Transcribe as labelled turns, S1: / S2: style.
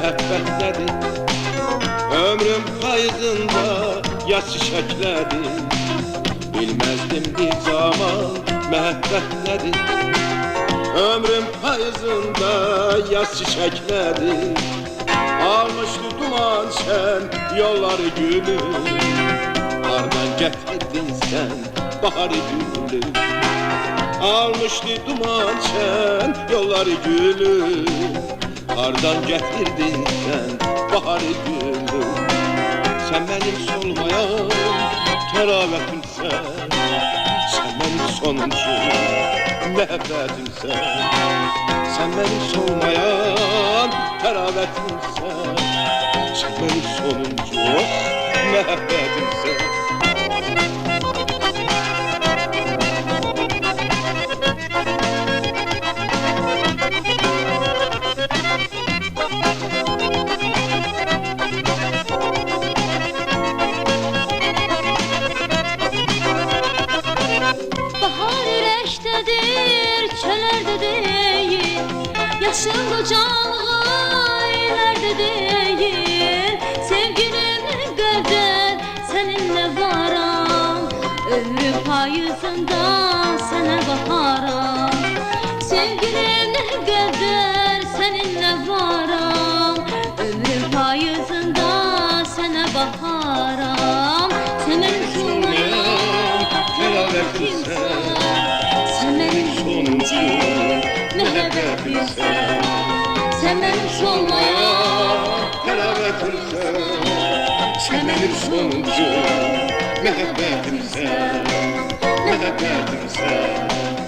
S1: Məhəbbət nədir? Ömrüm payızında yaz çiçəklədi. Bilməzdim bir zaman məhəbbət nədir? Ömrüm payızında yaz çiçəklədi. Almışdı duman sen yolları gülü. Hardan getirdin sen baharı gülü? Almışdı duman sen yolları gülü. Hardan getirdin sen baharı gülü? Sen benim solmayan teravetimsen, sen benim sonuncu məhəbbətimsən. Sen benim solmayan teravetimsen, sen benim sonuncu məhəbbətimsən.
S2: Çöllerde değil, yaşın kocalığı ileride değil. Sevgilim gördün, seninle varam. Ömrüm payızında sana baharam. Sevgilim gördün, seninle varam. Ömrüm payızında sana baharam. Sen benim solmayan teravetimsen, sen benim sonuncu məhəbbətimsən. Sen benim solmayan
S1: teravetimsen, sen benim sonuncu məhəbbətimsən, məhəbbətimsən.